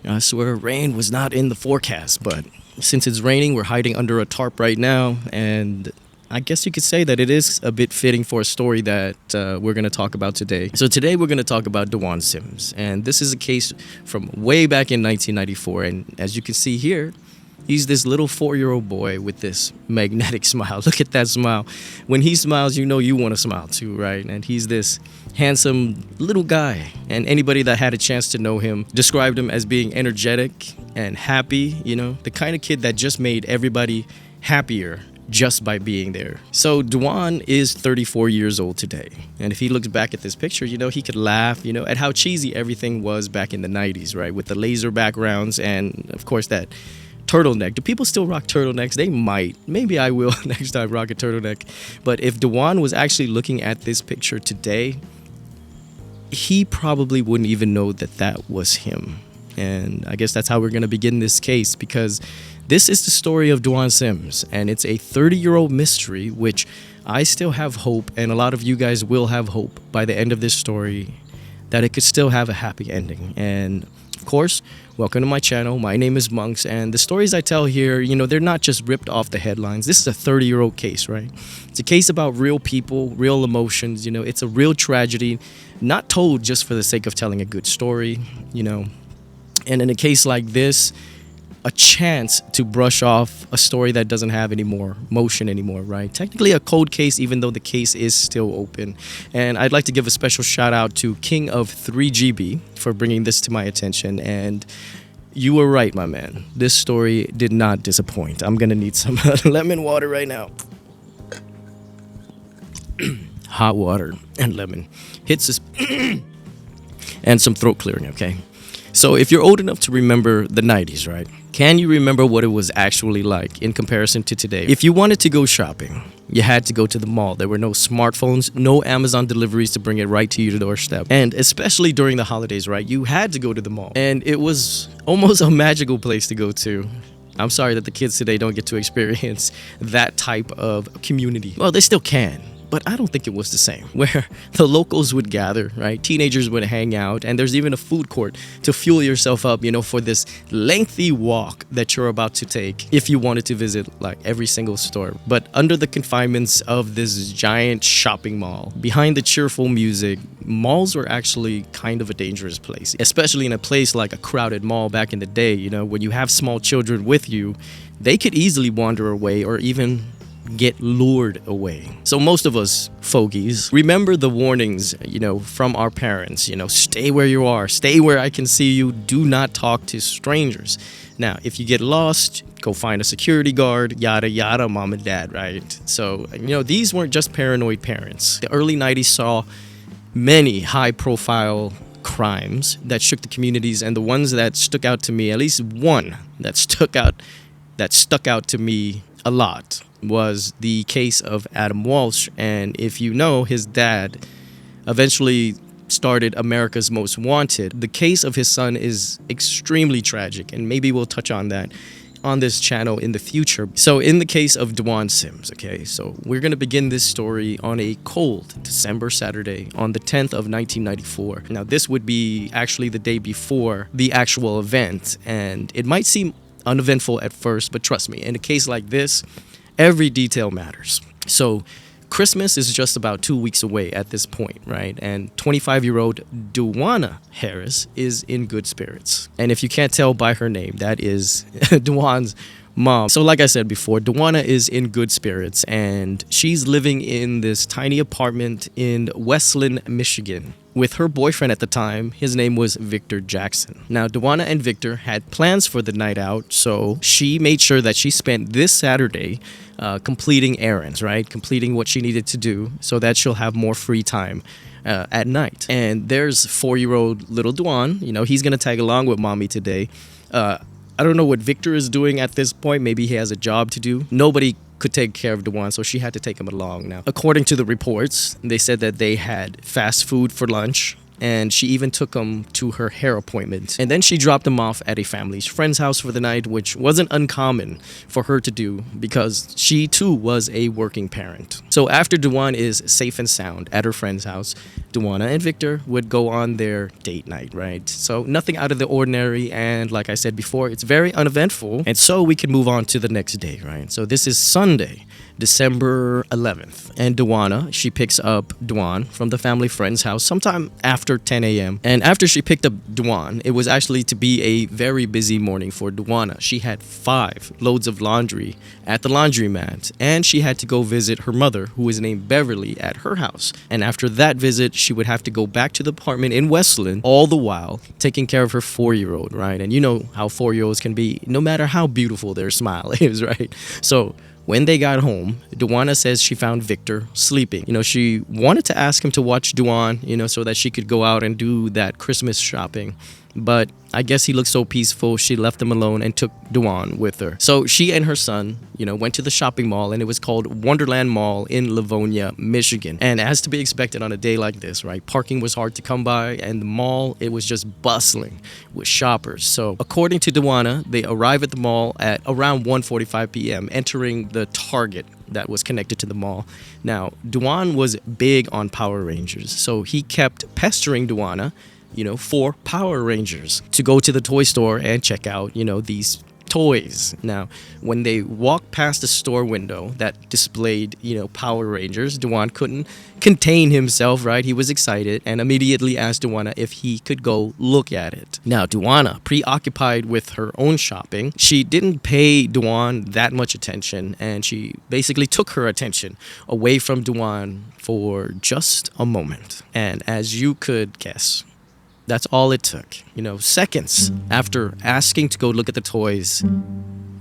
I swear rain was not in the forecast, but since it's raining, we're hiding under a tarp right now, and I guess you could say that it is a bit fitting for a story that we're going to talk about today. So today we're going to talk about Dewan Sims, and this is a case from way back in 1994, and as you can see here, he's this little 4-year-old boy with this magnetic smile. Look at that smile. When he smiles, you know you want to smile too, right? And he's this handsome little guy. And anybody that had a chance to know him described him as being energetic and happy, you know, the kind of kid that just made everybody happier just by being there. So Dewan is 34 years old today. And if he looks back at this picture, you know, he could laugh, you know, at how cheesy everything was back in the 90s, right? With the laser backgrounds and, of course, that turtleneck. Do people still rock turtlenecks? They might. Maybe I will next time rock a turtleneck. But if Dewan was actually looking at this picture today, he probably wouldn't even know that that was him. And I guess that's how we're going to begin this case, because this is the story of Dewan Sims, and it's a 30-year-old mystery, which I still have hope, and a lot of you guys will have hope by the end of this story, that it could still have a happy ending. And of course, welcome to my channel. My name is Monks, and the stories I tell here, you know, they're not just ripped off the headlines. This is a 30-year-old case, right? It's a case about real people, real emotions, you know, it's a real tragedy, not told just for the sake of telling a good story, you know. And in a case like this, a chance to brush off a story that doesn't have any more motion anymore, right? Technically a cold case, even though the case is still open. And I'd like to give a special shout out to King of 3GB for bringing this to my attention. And you were right, my man. This story did not disappoint. I'm gonna need some lemon water right now. Hot water and lemon hits this and some throat clearing, okay? So if you're old enough to remember the 90s, right? Can you remember what it was actually like in comparison to today? If you wanted to go shopping, you had to go to the mall. There were no smartphones, no Amazon deliveries to bring it right to your doorstep. And especially during the holidays, right? You had to go to the mall. And it was almost a magical place to go to. I'm sorry that the kids today don't get to experience that type of community. Well, they still can, but I don't think it was the same, where the locals would gather, right? Teenagers would hang out, and there's even a food court to fuel yourself up, you know, for this lengthy walk that you're about to take if you wanted to visit like every single store. But under the confinements of this giant shopping mall, behind the cheerful music, malls were actually kind of a dangerous place, especially in a place like a crowded mall back in the day. You know, when you have small children with you, they could easily wander away or even get lured away. So most of us fogies remember the warnings, you know, from our parents, you know, stay where you are, stay where I can see you, do not talk to strangers. Now, if you get lost, go find a security guard, yada yada, mom and dad, right? So, you know, these weren't just paranoid parents. The early 90s saw many high-profile crimes that shook the communities, and the ones that stuck out to me, at least one that stuck out to me a lot, was the case of Adam Walsh. And if you know, his dad eventually started America's Most Wanted. The case of his son is extremely tragic, and maybe we'll touch on that on this channel in the future. So in the case of Dewan Sims, okay, so we're going to begin this story on a cold December Saturday on the 10th of 1994. Now, this would be actually the day before the actual event, and it might seem uneventful at first, but trust me, in a case like this, every detail matters. So Christmas is just about 2 weeks away at this point, right? And 25-year-old Dewana Harris is in good spirits. And if you can't tell by her name, that is Dewan's mom. So like I said before, Dewana is in good spirits, and she's living in this tiny apartment in Westland, Michigan, with her boyfriend at the time. His name was Victor Jackson. Now, Dewana and Victor had plans for the night out, so she made sure that she spent this Saturday completing errands, right? Completing what she needed to do so that she'll have more free time at night. And there's 4-year-old little Dewan. You know, he's going to tag along with mommy today. I don't know what Victor is doing at this point. Maybe he has a job to do. Nobody could take care of Dewan, so she had to take him along. Now, according to the reports, they said that they had fast food for lunch, and she even took him to her hair appointment. And then she dropped him off at a family's friend's house for the night, which wasn't uncommon for her to do because she too was a working parent. So after Duan is safe and sound at her friend's house, Duana and Victor would go on their date night, right? So nothing out of the ordinary, and like I said before, it's very uneventful. And so we can move on to the next day, right? So this is Sunday, December 11th, and Duana, she picks up Duan from the family friend's house sometime after 10 a.m. And after she picked up Duan, it was actually to be a very busy morning for Duana. She had 5 loads of laundry at the laundromat, and she had to go visit her mother, who is named Beverly, at her house. And after that visit, she would have to go back to the apartment in Westland, all the while taking care of her 4-year-old, right? And you know how 4-year-olds can be, no matter how beautiful their smile is, right? So when they got home, Duana says she found Victor sleeping. You know, she wanted to ask him to watch Duan, you know, so that she could go out and do that Christmas shopping. But I guess he looked so peaceful, she left him alone and took Duan with her. So she and her son, you know, went to the shopping mall, and it was called Wonderland Mall in Livonia, Michigan. And as to be expected on a day like this, right, parking was hard to come by, and the mall, it was just bustling with shoppers. So according to Duana, they arrived at the mall at around 1:45 p.m., entering the Target that was connected to the mall. Now, Duan was big on Power Rangers, so he kept pestering Duana, you know, for Power Rangers to go to the toy store and check out, you know, these toys. Now, when they walked past the store window that displayed, you know, Power Rangers, Duan couldn't contain himself, right? He was excited and immediately asked Duana if he could go look at it. Now, Duana, preoccupied with her own shopping, she didn't pay Duan that much attention, and she basically took her attention away from Duan for just a moment. And as you could guess, that's all it took. You know, seconds after asking to go look at the toys,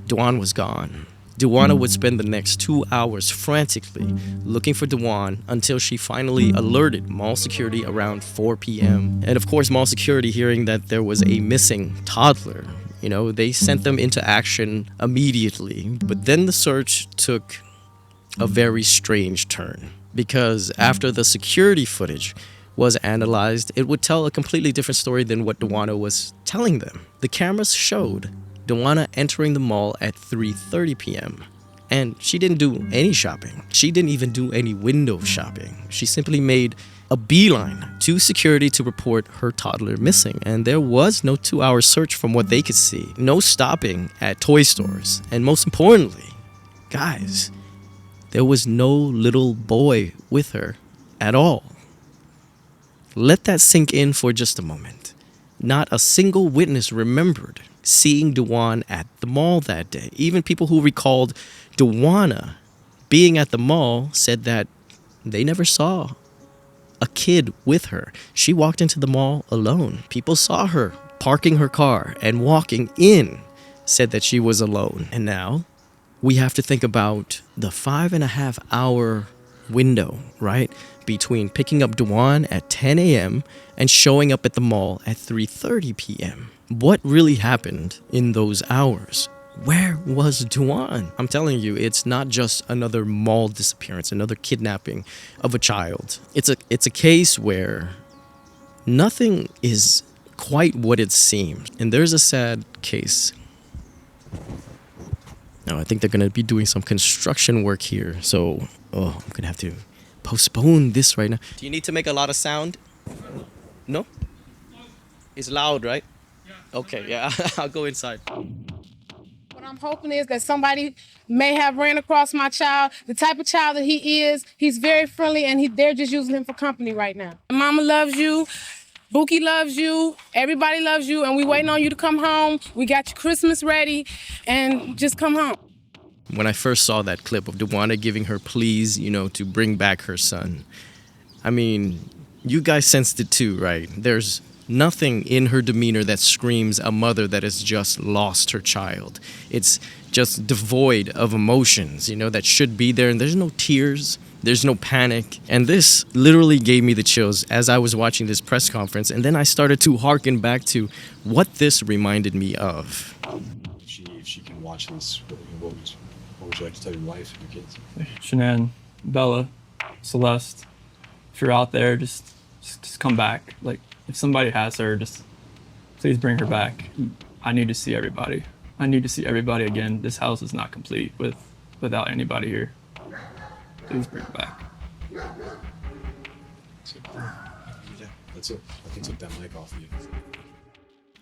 Duan was gone. Duana would spend the next 2 hours frantically looking for Duan until she finally alerted mall security around 4 p.m. And of course, mall security, hearing that there was a missing toddler, you know, they sent them into action immediately. But then the search took a very strange turn, because after the security footage was analyzed, it would tell a completely different story than what Duana was telling them. The cameras showed Duana entering the mall at 3:30 p.m. and she didn't do any shopping. She didn't even do any window shopping. She simply made a beeline to security to report her toddler missing, and there was no 2-hour search from what they could see. No stopping at toy stores, and most importantly, guys, there was no little boy with her at all. Let that sink in for just a moment. Not a single witness remembered seeing Duan at the mall that day. Even people who recalled Duana being at the mall said that they never saw a kid with her. She walked into the mall alone. People saw her parking her car and walking in, said that she was alone. And now we have to think about the 5.5-hour window, right, between picking up Duan at 10 a.m. and showing up at the mall at 3:30 p.m. What really happened in those hours? Where was Duan? I'm telling you, it's not just another mall disappearance, another kidnapping of a child. It's a case where nothing is quite what it seems. And there's a sad case. Now, I think they're going to be doing some construction work here, so I'm going to have to postpone this right now. Do you need to make a lot of sound? No? It's loud, right? Yeah. Okay, yeah, I'll go inside. What I'm hoping is that somebody may have ran across my child. The type of child that he is, he's very friendly, and they're just using him for company right now. Mama loves you. Bookie loves you. Everybody loves you, and we waiting on you to come home. We got your Christmas ready, and just come home. When I first saw that clip of Duana giving her pleas, you know, to bring back her son, I mean, you guys sensed it too, right? There's nothing in her demeanor that screams a mother that has just lost her child. It's just devoid of emotions, you know, that should be there. And there's no tears, there's no panic. And this literally gave me the chills as I was watching this press conference. And then I started to hearken back to what this reminded me of. If she can watch this, what would you like to tell your wife and your kids? Shanann, Bella, Celeste, if you're out there, just just come back. Like, if somebody has her, just please bring her back. I need to see everybody. I need to see everybody again. This house is not complete without anybody here. Please bring her back. Yeah, that's it. I can take that mic off of you.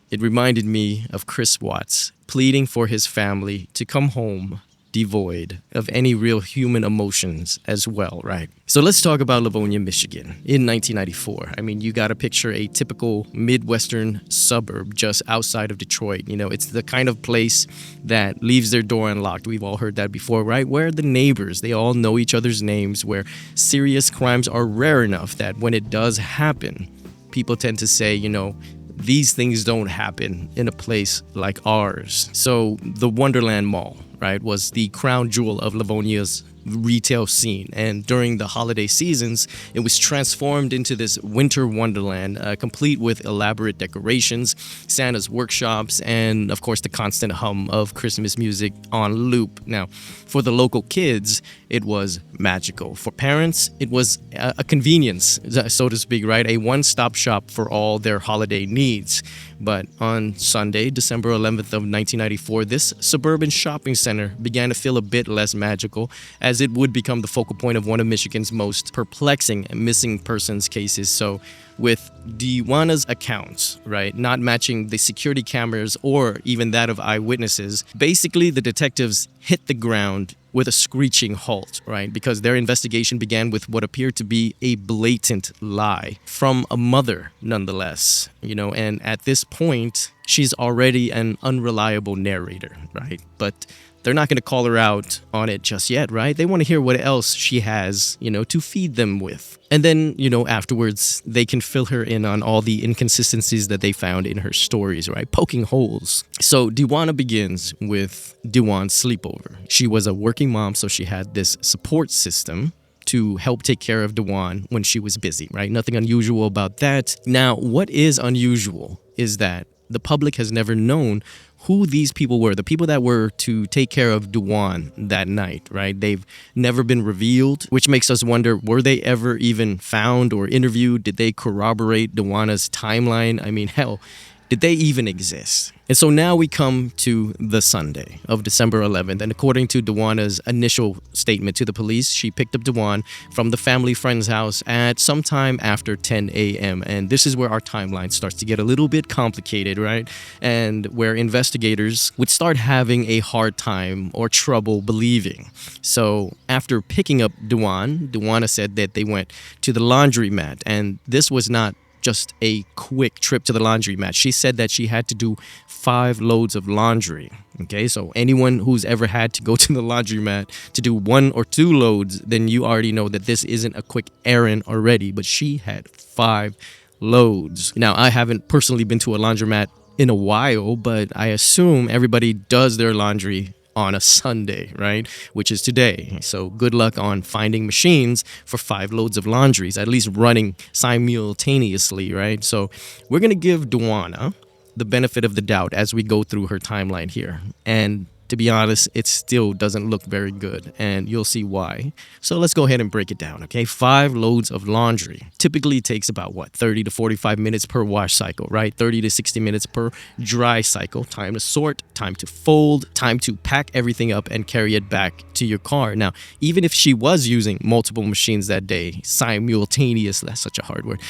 It reminded me of Chris Watts pleading for his family to come home devoid of any real human emotions as well, right? So let's talk about Livonia, Michigan in 1994. I mean, you got to picture a typical Midwestern suburb just outside of Detroit. You know, it's the kind of place that leaves their door unlocked. We've all heard that before, right? Where the neighbors, they all know each other's names, where serious crimes are rare enough that when it does happen, people tend to say, you know, these things don't happen in a place like ours. So the Wonderland Mall, right, was the crown jewel of Livonia's retail scene. And during the holiday seasons, it was transformed into this winter wonderland, complete with elaborate decorations, Santa's workshops, and of course the constant hum of Christmas music on loop. Now, for the local kids, it was magical. For parents, it was a convenience, so to speak, right? A one-stop shop for all their holiday needs. But on Sunday, December 11th of 1994, this suburban shopping center began to feel a bit less magical, as it would become the focal point of one of Michigan's most perplexing missing persons cases. So with Dewanna's accounts, right, not matching the security cameras or even that of eyewitnesses, basically the detectives hit the ground with a screeching halt, right? Because their investigation began with what appeared to be a blatant lie from a mother, nonetheless, you know, and at this point, she's already an unreliable narrator, right? But they're not going to call her out on it just yet, right? They want to hear what else she has, you know, to feed them with. And then, you know, afterwards, they can fill her in on all the inconsistencies that they found in her stories, right? Poking holes. So Dewanna begins with Dewan's sleepover. She was a working mom, so she had this support system to help take care of Dewan when she was busy, right? Nothing unusual about that. Now, what is unusual is that the public has never known who these people were, the people that were to take care of Dewan that night, right? They've never been revealed, which makes us wonder, were they ever even found or interviewed? Did they corroborate Dewanna's timeline? I mean, hell, did they even exist? And so now we come to the Sunday of December 11th. And according to Dewanna's initial statement to the police, she picked up Dewan from the family friend's house at sometime after 10 a.m. And this is where our timeline starts to get a little bit complicated, right? And where investigators would start having a hard time or trouble believing. So after picking up Dewan, Dewanna said that they went to the laundromat. And this was not just a quick trip to the laundromat. She said that she had to do 5 loads of laundry. Okay, so anyone who's ever had to go to the laundromat to do 1 or 2 loads, then you already know that this isn't a quick errand already. But she had 5 loads. Now, I haven't personally been to a laundromat in a while, but I assume everybody does their laundry on a Sunday, right? Which is today. So good luck on finding machines for 5 loads of laundries, at least running simultaneously, right? So we're going to give Dewanna the benefit of the doubt as we go through her timeline here. And to be honest, it still doesn't look very good, and you'll see why. So let's go ahead and break it down, okay? 5 loads of laundry typically takes about, 30 to 45 minutes per wash cycle, right? 30 to 60 minutes per dry cycle. Time to sort, time to fold, time to pack everything up and carry it back to your car. Now, even if she was using multiple machines that day, simultaneously, that's such a hard word,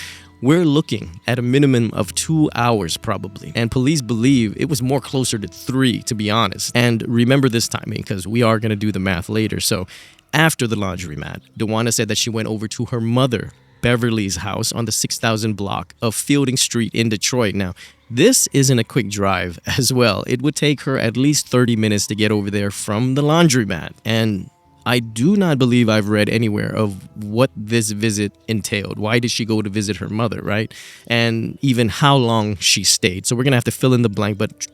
we're looking at a minimum of 2 hours probably. And police believe it was more closer to 3, to be honest. And remember this timing, because we are going to do the math later. So after the laundromat, Dewanna said that she went over to her mother, Beverly's house on the 6000 block of Fielding Street in Detroit. Now, this isn't a quick drive as well. It would take her at least 30 minutes to get over there from the laundromat. And I do not believe I've read anywhere of what this visit entailed. Why did she go to visit her mother, right? And even how long she stayed. So we're going to have to fill in the blank, but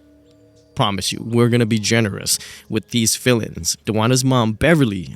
promise you, we're going to be generous with these fill-ins. Dewanna's mom, Beverly,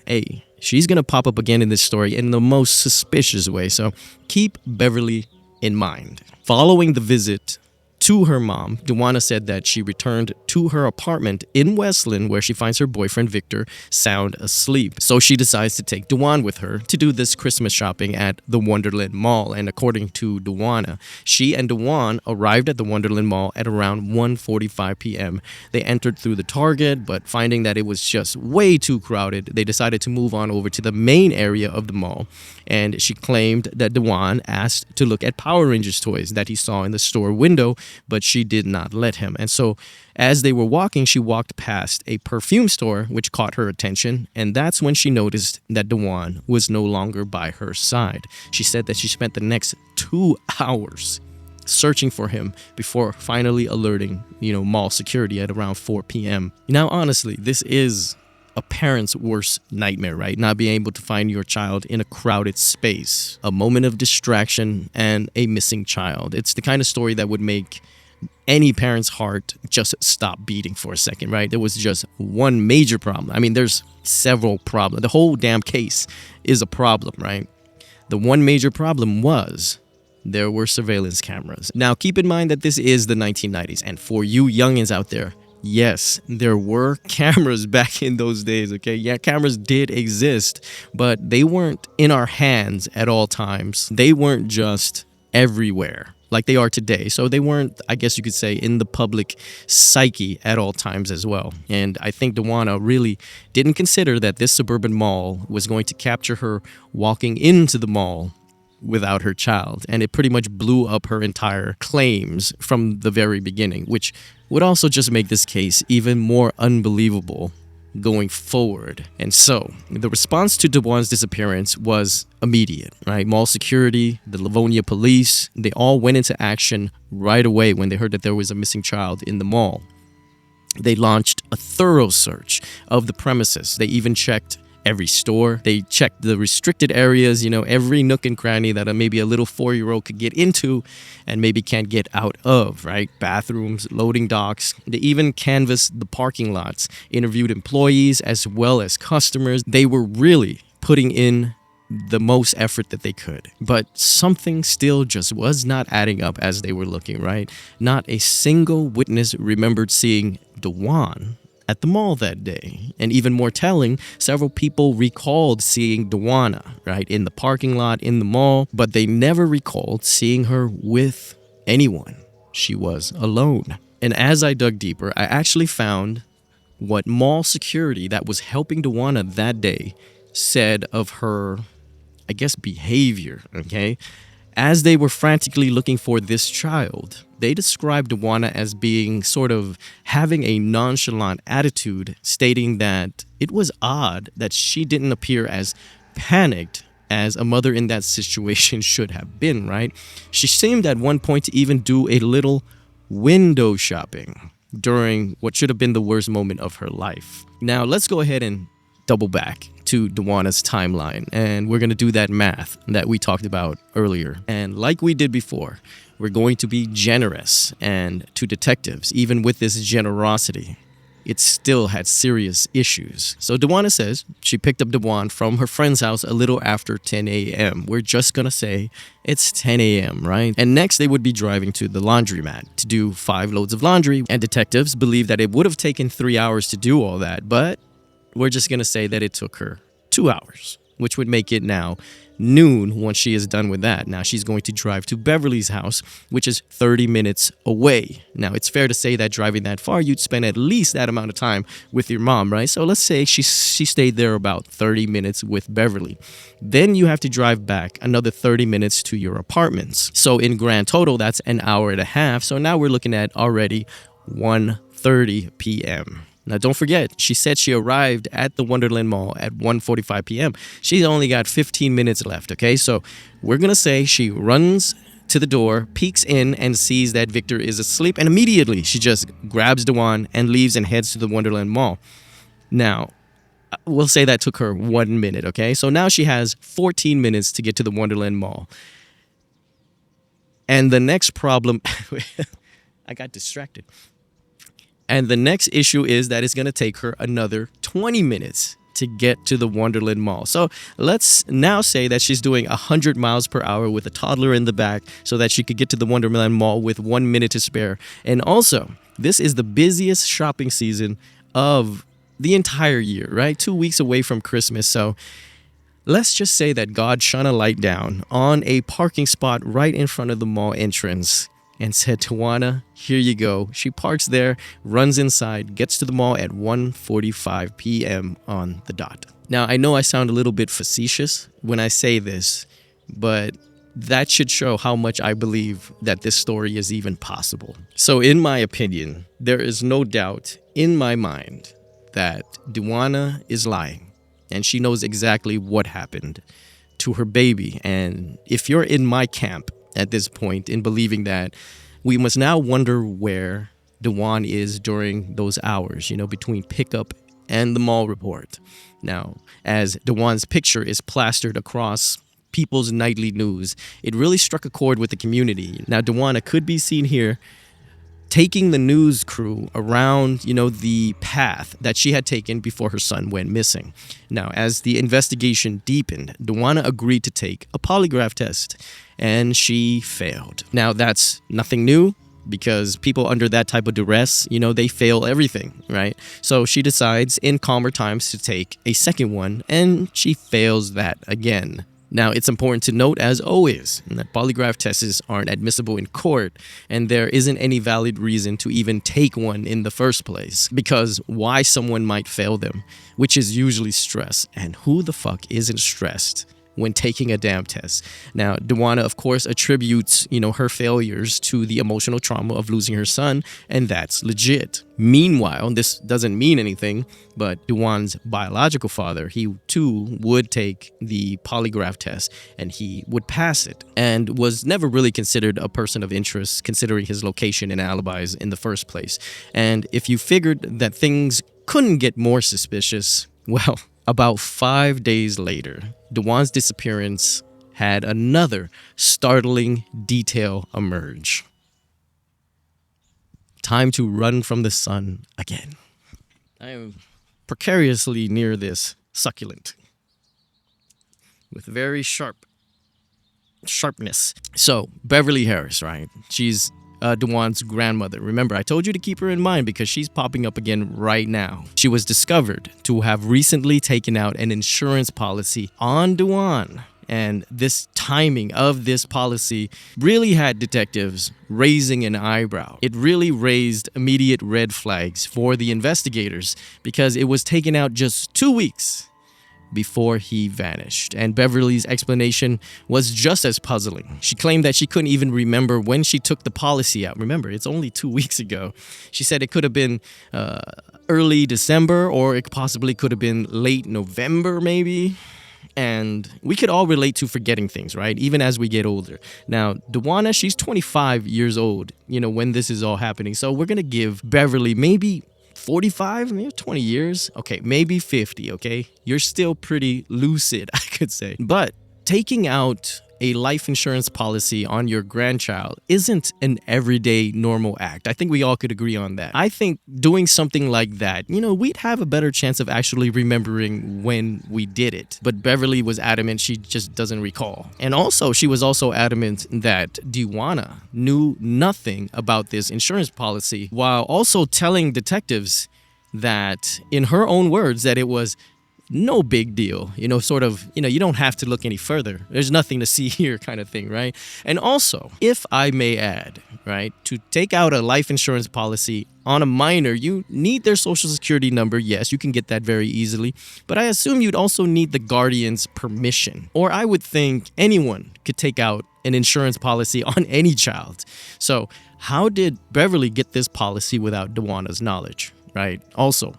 she's going to pop up again in this story in the most suspicious way. So keep Beverly in mind. Following the visit to her mom, Duana said that she returned to her apartment in Westland where she finds her boyfriend Victor sound asleep. So she decides to take Duan with her to do this Christmas shopping at the Wonderland Mall. And according to Duana, she and Duan arrived at the Wonderland Mall at around 1:45 p.m. They entered through the Target, but finding that it was just way too crowded, they decided to move on over to the main area of the mall. And she claimed that Duan asked to look at Power Rangers toys that he saw in the store window, but she did not let him. And so as they were walking, she walked past a perfume store, which caught her attention. And that's when she noticed that Duan was no longer by her side. She said that she spent the next 2 hours searching for him before finally alerting, mall security at around 4 p.m. Now, honestly, this is a parent's worst nightmare, right? Not being able to find your child in a crowded space, a moment of distraction, and a missing child. It's the kind of story that would make any parent's heart just stop beating for a second, right? There was just one major problem. I mean, there's several problems. The whole damn case is a problem, right? The one major problem was there were surveillance cameras. Now, keep in mind that this is the 1990s, and for you youngins out there, yes, there were cameras back in those days, okay? Yeah, cameras did exist, but they weren't in our hands at all times. They weren't just everywhere like they are today. So they weren't, I guess you could say, in the public psyche at all times as well. And I think Duana really didn't consider that this suburban mall was going to capture her walking into the mall without her child, and it pretty much blew up her entire claims from the very beginning, which would also just make this case even more unbelievable going forward. And so the response to Duan's disappearance was immediate, right? Mall security, the Livonia police, they all went into action right away when they heard that there was a missing child in the mall. They launched a thorough search of the premises. They even checked every store. They checked the restricted areas, every nook and cranny that maybe a little 4-year-old could get into and maybe can't get out of, right? Bathrooms, loading docks. They even canvassed the parking lots, interviewed employees as well as customers. They were really putting in the most effort that they could. But something still just was not adding up as they were looking, right? Not a single witness remembered seeing Duan at the mall that day. And even more telling, several people recalled seeing Duana, right, in the parking lot in the mall, but they never recalled seeing her with anyone. She was alone. And as I dug deeper, I actually found what mall security that was helping Duana that day said of her, I guess, behavior, okay? As they were frantically looking for this child, they described Duana as being sort of having a nonchalant attitude, stating that it was odd that she didn't appear as panicked as a mother in that situation should have been, right? She seemed at one point to even do a little window shopping during what should have been the worst moment of her life. Now, let's go ahead and double back to Duana's timeline, and we're going to do that math that we talked about earlier. And like we did before, we're going to be generous, and to detectives, even with this generosity, it still had serious issues. So Duana says she picked up Duan from her friend's house a little after 10 a.m. We're just gonna say it's 10 a.m., right? And next they would be driving to the laundromat to do 5 loads of laundry, and detectives believe that it would have taken 3 hours to do all that, but we're just going to say that it took her 2 hours, which would make it now noon once she is done with that. Now she's going to drive to Beverly's house, which is 30 minutes away. Now it's fair to say that driving that far, you'd spend at least that amount of time with your mom, right? So let's say she stayed there about 30 minutes with Beverly. Then you have to drive back another 30 minutes to your apartments. So in grand total, that's an hour and a half. So now we're looking at already 1:30 p.m. Now, don't forget, she said she arrived at the Wonderland Mall at 1:45 p.m. She's only got 15 minutes left, okay? So we're going to say she runs to the door, peeks in, and sees that Victor is asleep. And immediately, she just grabs Duan and leaves and heads to the Wonderland Mall. Now, we'll say that took her 1 minute, okay? So now she has 14 minutes to get to the Wonderland Mall. And the next problem... I got distracted. And the next issue is that it's going to take her another 20 minutes to get to the Wonderland Mall. So let's now say that she's doing 100 miles per hour with a toddler in the back so that she could get to the Wonderland Mall with 1 minute to spare. And also, this is the busiest shopping season of the entire year, right? 2 weeks away from Christmas. So let's just say that God shone a light down on a parking spot right in front of the mall entrance and said, Tawana, here you go. She parks there, runs inside, gets to the mall at 1:45 p.m. on the dot. Now, I know I sound a little bit facetious when I say this, but that should show how much I believe that this story is even possible. So in my opinion, there is no doubt in my mind that Duana is lying, and she knows exactly what happened to her baby. And if you're in my camp at this point in believing that, we must now wonder where Dewan is during those hours, between pickup and the mall report. Now, as Dewan's picture is plastered across people's nightly news, it really struck a chord with the community. Now, Dewana could be seen here taking the news crew around, the path that she had taken before her son went missing. Now, as the investigation deepened, Dewana agreed to take a polygraph test, and she failed. Now, that's nothing new, because people under that type of duress, they fail everything, right? So she decides in calmer times to take a second one, and she fails that again. Now, it's important to note, as always, that polygraph tests aren't admissible in court, and there isn't any valid reason to even take one in the first place, because why someone might fail them, which is usually stress, and who the fuck isn't stressed when taking a damn test? Now, Dewana, of course, attributes, her failures to the emotional trauma of losing her son, and that's legit. Meanwhile, this doesn't mean anything, but Dewan's biological father, he too would take the polygraph test, and he would pass it, and was never really considered a person of interest, considering his location and alibis in the first place. And if you figured that things couldn't get more suspicious, well, about 5 days later, Dewan's disappearance had another startling detail emerge. Time to run from the sun again. I am precariously near this succulent with very sharpness. So, Beverly Harris, right? She's Dewan's grandmother. Remember, I told you to keep her in mind because she's popping up again right now. She was discovered to have recently taken out an insurance policy on Dewan. And this timing of this policy really had detectives raising an eyebrow. It really raised immediate red flags for the investigators because it was taken out just 2 weeks before he vanished. And Beverly's explanation was just as puzzling. She claimed that she couldn't even remember when she took the policy out. Remember, it's only 2 weeks ago. She said it could have been early December, or it possibly could have been late November, maybe. And we could all relate to forgetting things, right? Even as we get older. Now, Dewana, she's 25 years old, when this is all happening. So we're going to give Beverly maybe 45, maybe 20 years. Okay, maybe 50, okay? You're still pretty lucid, I could say. But taking out a life insurance policy on your grandchild isn't an everyday normal act. I think we all could agree on that. I think doing something like that, we'd have a better chance of actually remembering when we did it. But Beverly was adamant she just doesn't recall. And also, she was also adamant that Dewana knew nothing about this insurance policy, while also telling detectives that, in her own words, that it was no big deal, you don't have to look any further. There's nothing to see here kind of thing, right? And also, if I may add, right, to take out a life insurance policy on a minor, you need their social security number. Yes, you can get that very easily, but I assume you'd also need the guardian's permission. Or I would think anyone could take out an insurance policy on any child. So how did Beverly get this policy without Dewana's knowledge, right? Also,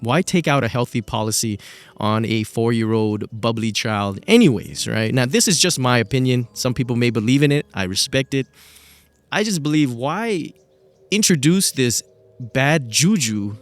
why take out a healthy policy on a 4-year-old bubbly child anyways, right? Now, this is just my opinion. Some people may believe in it. I respect it. I just believe, why introduce this bad juju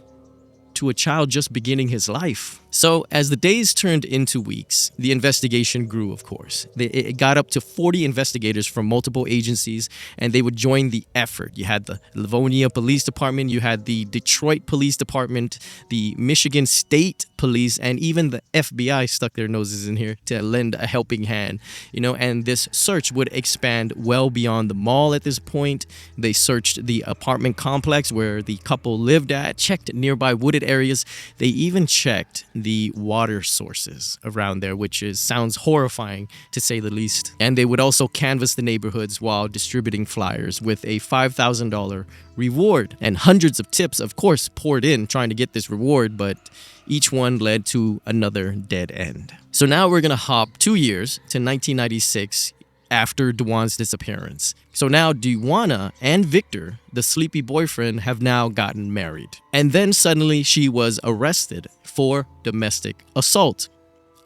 to a child just beginning his life. So as the days turned into weeks, the investigation grew, of course. It got up to 40 investigators from multiple agencies, and they would join the effort. You had the Livonia Police Department, you had the Detroit Police Department, the Michigan State Police, and even the FBI stuck their noses in here to lend a helping hand. And this search would expand well beyond the mall at this point. They searched the apartment complex where the couple lived at, checked nearby wooded areas. They even checked the water sources around there, which sounds horrifying to say the least. And they would also canvass the neighborhoods while distributing flyers with a $5,000 reward. And hundreds of tips, of course, poured in trying to get this reward, but each one led to another dead end. So now we're going to hop 2 years to 1996 after Dewan's disappearance. So now Dewana and Victor, the sleepy boyfriend, have now gotten married. And then suddenly she was arrested for domestic assault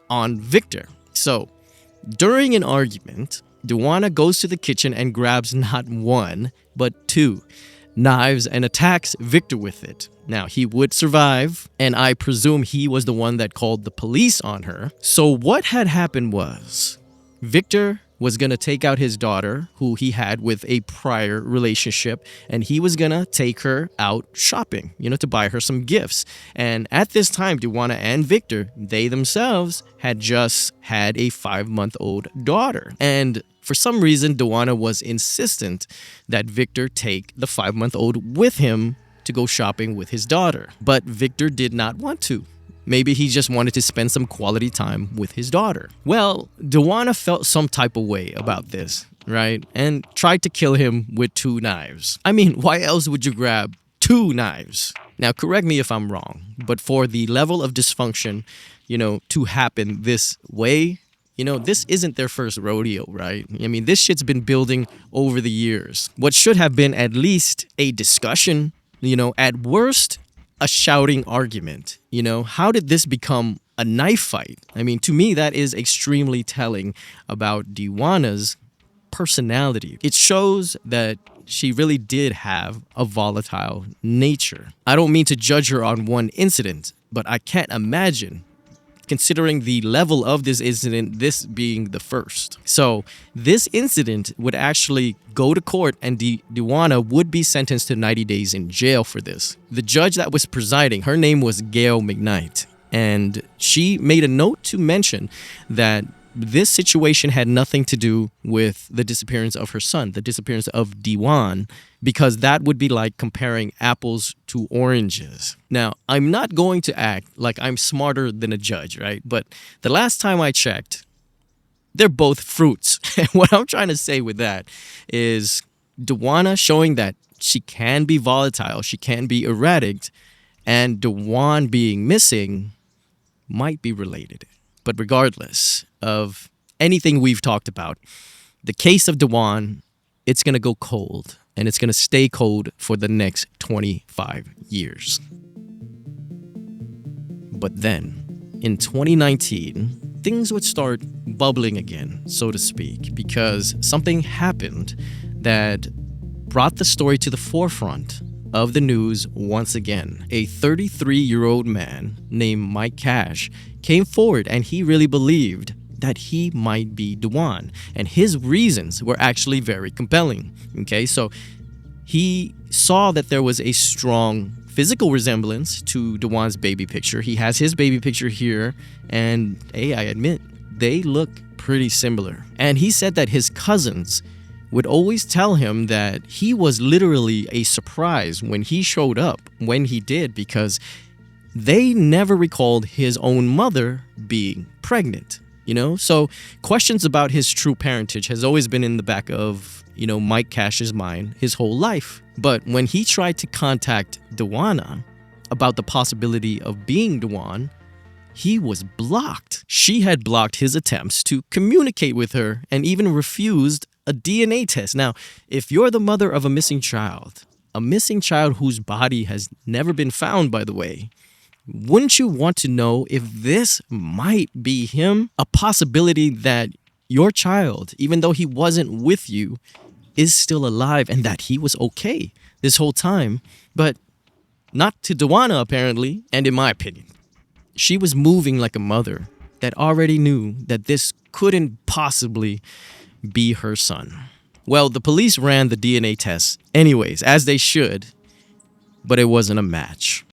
on Victor. So during an argument, Dewana goes to the kitchen and grabs not one, but two knives and attacks Victor with it. Now, he would survive, and I presume he was the one that called the police on her. So what had happened was Victor was going to take out his daughter, who he had with a prior relationship, and he was going to take her out shopping, to buy her some gifts. And at this time, Dewana and Victor, they themselves had just had a 5-month-old daughter. And for some reason, Dewana was insistent that Victor take the 5-month-old with him to go shopping with his daughter. But Victor did not want to. Maybe he just wanted to spend some quality time with his daughter. Well, Dewana felt some type of way about this, right? And tried to kill him with 2 knives. I mean, why else would you grab 2 knives? Now, correct me if I'm wrong, but for the level of dysfunction, to happen this way, this isn't their first rodeo, right? I mean, this shit's been building over the years. What should have been at least a discussion, at worst, a shouting argument. How did this become a knife fight? I mean, to me, that is extremely telling about Dewana's personality. It shows that she really did have a volatile nature. I don't mean to judge her on one incident, but I can't imagine, considering the level of this incident, this being the first. So this incident would actually go to court, and Dewana would be sentenced to 90 days in jail for this. The judge that was presiding, her name was Gail McKnight, and she made a note to mention that this situation had nothing to do with the disappearance of her son, the disappearance of Dewan, because that would be like comparing apples to oranges. Now, I'm not going to act like I'm smarter than a judge, right? But the last time I checked, they're both fruits. And what I'm trying to say with that is Dewana showing that she can be volatile, she can be erratic, and Dewan being missing might be related. But regardless of anything we've talked about, the case of Dewan, it's going to go cold, and it's going to stay cold for the next 25 years. But then, in 2019, things would start bubbling again, so to speak, because something happened that brought the story to the forefront of the news once again. A 33-year-old man named Mike Cash came forward, and he really believed that he might be Dewan, and his reasons were actually very compelling. Okay, so he saw that there was a strong physical resemblance to Dewan's baby picture. He has his baby picture here, and hey, I admit, they look pretty similar. And he said that his cousins would always tell him that he was literally a surprise when he showed up, when he did, because they never recalled his own mother being pregnant, So questions about his true parentage has always been in the back of, Mike Cash's mind his whole life. But when he tried to contact Dewana about the possibility of being Dewan, he was blocked. She had blocked his attempts to communicate with her and even refused a DNA test. Now, if you're the mother of a missing child whose body has never been found, by the way, wouldn't you want to know if this might be him? A possibility that your child, even though he wasn't with you, is still alive and that he was okay this whole time. But Not to Dewana, apparently, and in my opinion. She was moving like a mother that already knew that this couldn't possibly be her son. Well, the police ran the DNA test anyways, as they should, but it wasn't a match.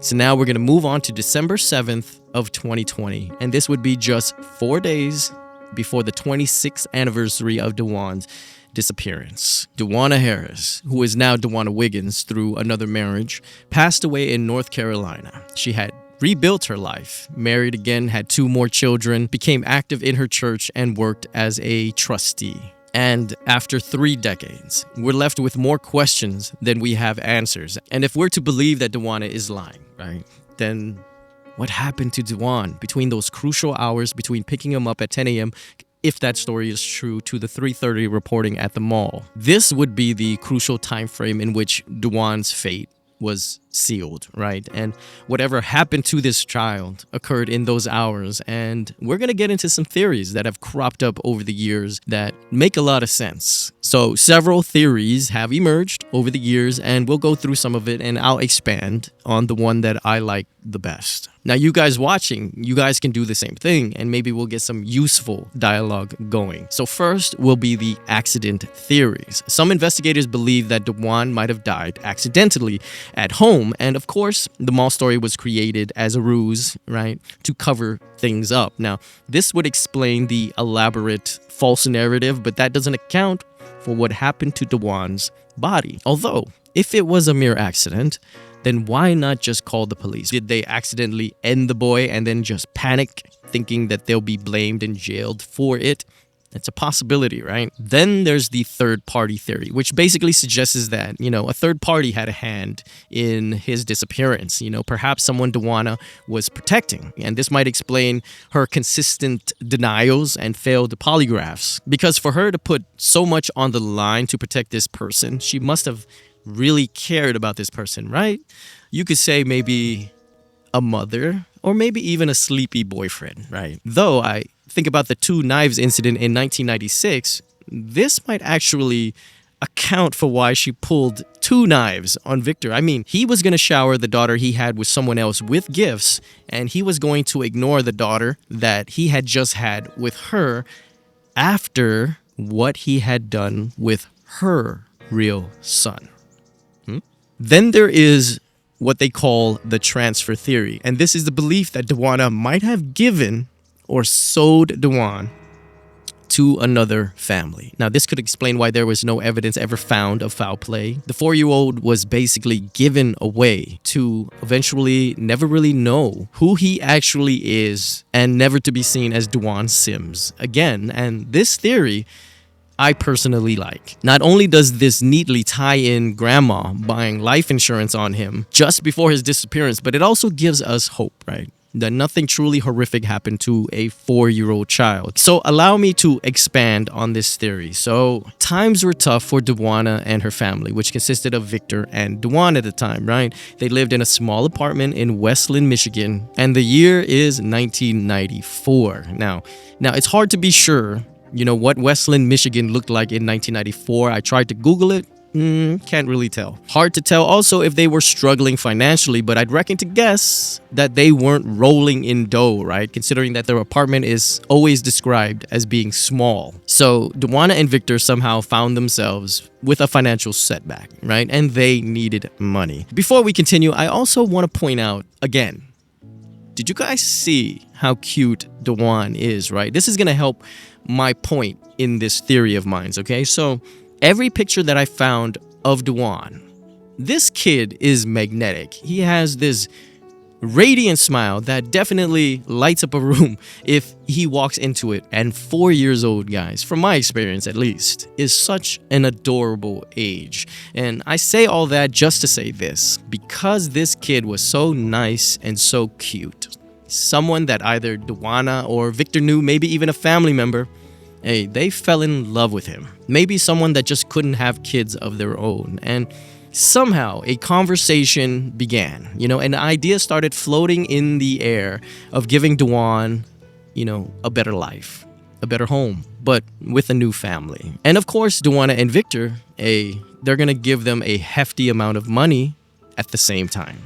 So now we're going to move on to December 7th of 2020, and this would be just 4 days before the 26th anniversary of Dewan's disappearance. Dewana Harris, who is now Dewana Wiggins through another marriage, passed away in North Carolina. She had rebuilt her life, married again, had 2 more children, became active in her church, and worked as a trustee. And after 3 decades, we're left with more questions than we have answers. And if we're to believe that Dewana is lying, right, then what happened to Dewan between those crucial hours between picking him up at 10 a.m., if that story is true, to the 3:30 reporting at the mall? This would be the crucial time frame in which Dewan's fate was sealed, right? And whatever happened to this child occurred in those hours. And we're going to get into some theories that have cropped up over the years that make a lot of sense. So several theories have emerged over the years, and we'll go through some of it, and I'll expand on the one that I like the best. Now, you guys watching, you guys can do the same thing, and maybe we'll get some useful dialogue going. So first will be the accident theories. Some investigators believe that Dewan might have died accidentally at home, and of course, the mall story was created as a ruse, right, to cover things up. Now, this would explain the elaborate false narrative, but that doesn't account for what happened to Dewan's body. Although, if it was a mere accident, then why not just call the police? Did they accidentally end the boy and then just panic, thinking that they'll be blamed and jailed for it? It's a possibility, right? Then there's the third party theory, which basically suggests that, a third party had a hand in his disappearance. Perhaps someone Dewana was protecting. And this might explain her consistent denials and failed polygraphs. Because for her to put so much on the line to protect this person, she must have really cared about this person, right? You could say maybe a mother, or maybe even a sleepy boyfriend, right? Though I think about the 2 knives incident in 1996, this might actually account for why she pulled 2 knives on Victor. I mean, he was going to shower the daughter he had with someone else with gifts, and he was going to ignore the daughter that he had just had with her after what he had done with her real son. Then there is what they call the transfer theory. And this is the belief that Dewana might have given or sold Dewan to another family. Now, this could explain why there was no evidence ever found of foul play. The 4-year-old was basically given away to eventually never really know who he actually is and never to be seen as Dewan Sims again. And this theory I personally like. Not only does this neatly tie in grandma buying life insurance on him just before his disappearance, but it also gives us hope, right? That nothing truly horrific happened to a 4-year-old child. So allow me to expand on this theory. So times were tough for Dewana and her family, which consisted of Victor and Dewan at the time, right? They lived in a small apartment in Westland, Michigan, and the year is 1994. Now it's hard to be sure what Westland, Michigan looked like in 1994. I tried to Google it. Can't really tell. Hard to tell also if they were struggling financially, but I'd reckon to guess that they weren't rolling in dough, right? Considering that their apartment is always described as being small. So Dewana and Victor somehow found themselves with a financial setback, right? And they needed money. Before we continue, I also want to point out again, did you guys see how cute Dewan is, right? This is going to help my point in this theory of mine, okay? So every picture that I found of Dewan, this kid is magnetic. He has this radiant smile that definitely lights up a room if he walks into it. And 4 years old, guys, from my experience at least, is such an adorable age. And I say all that just to say this, because this kid was so nice and so cute. Someone that either Dewana or Victor knew, maybe even a family member, hey, they fell in love with him. Maybe someone that just couldn't have kids of their own. And somehow a conversation began, and the idea started floating in the air of giving Dewan, a better life, a better home, but with a new family. And of course, Dewana and Victor, they're going to give them a hefty amount of money at the same time.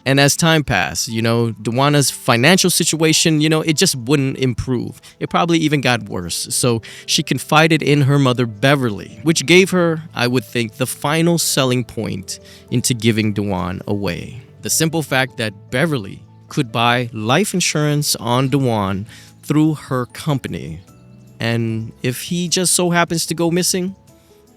And as time passed, Duana's financial situation, it just wouldn't improve. It probably even got worse. So she confided in her mother, Beverly, which gave her, I would think, the final selling point into giving Duan away. The simple fact that Beverly could buy life insurance on Duan through her company. And if he just so happens to go missing,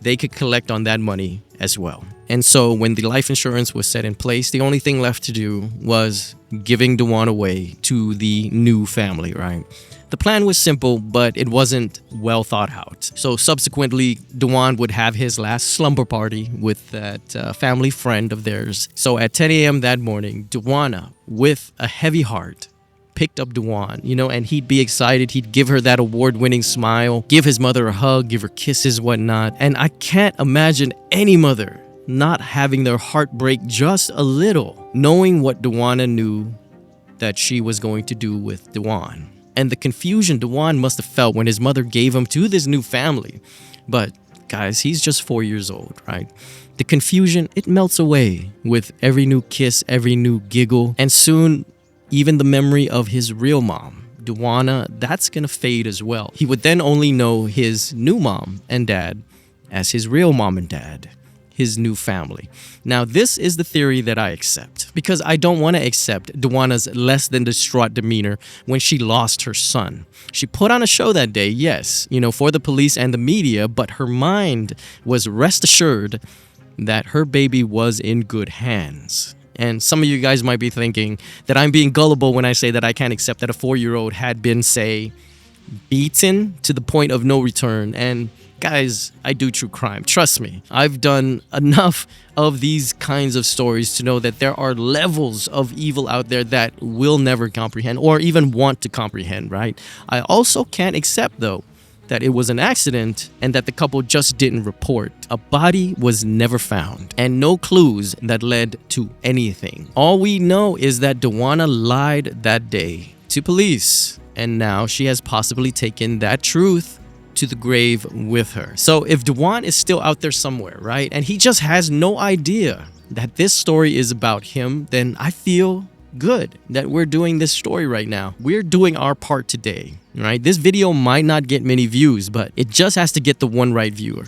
they could collect on that money as well. And so when the life insurance was set in place, the only thing left to do was giving Duan away to the new family, right? The plan was simple, but it wasn't well thought out. So subsequently, Duan would have his last slumber party with that family friend of theirs. So at 10 a.m. that morning, Duana, with a heavy heart, picked up Duan, and he'd be excited. He'd give her that award-winning smile, give his mother a hug, give her kisses, whatnot. And I can't imagine any mother not having their heart break just a little, knowing what Duana knew that she was going to do with Duan. And the confusion Duan must have felt when his mother gave him to this new family. But guys, he's just 4 years old, right? The confusion, it melts away with every new kiss, every new giggle, and soon even the memory of his real mom, Duana, that's gonna fade as well. He would then only know his new mom and dad as his real mom and dad, his new family. Now, this is the theory that I accept, because I don't want to accept Duana's less than distraught demeanor when she lost her son. She put on a show that day, yes, for the police and the media, but her mind was rest assured that her baby was in good hands. And some of you guys might be thinking that I'm being gullible when I say that I can't accept that a 4-year-old had been, say, beaten to the point of no return. And guys, I do true crime. Trust me. I've done enough of these kinds of stories to know that there are levels of evil out there that will never comprehend or even want to comprehend, right? I also can't accept, though, that it was an accident and that the couple just didn't report. A body was never found and no clues that led to anything. All we know is that Duana lied that day to police, and now she has possibly taken that truth to the grave with her. So if Duan is still out there somewhere, right, and he just has no idea that this story is about him, then I feel good that we're doing this story right now. We're doing our part today, right? This video might not get many views, but it just has to get the one right viewer.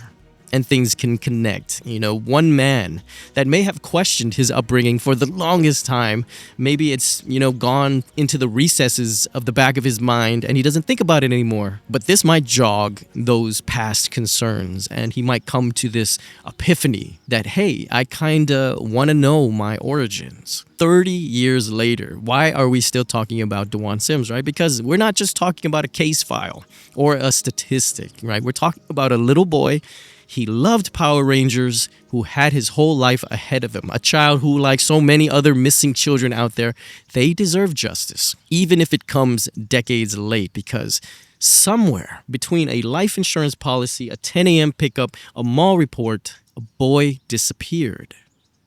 And things can connect. One man that may have questioned his upbringing for the longest time. Maybe it's, gone into the recesses of the back of his mind and he doesn't think about it anymore. But this might jog those past concerns and he might come to this epiphany that, hey, I kinda want to know my origins. 30 years later, why are we still talking about Duan Sims, right? Because we're not just talking about a case file or a statistic, right? We're talking about a little boy. He loved Power Rangers, who had his whole life ahead of him. A child who, like so many other missing children out there, they deserve justice, even if it comes decades late, because somewhere between a life insurance policy, a 10 a.m. pickup, a mall report, a boy disappeared.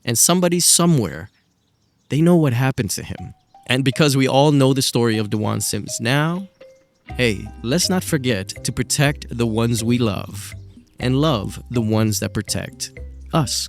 And somebody somewhere, they know what happened to him. And because we all know the story of Duan Sims now, hey, let's not forget to protect the ones we love. And love the ones that protect us.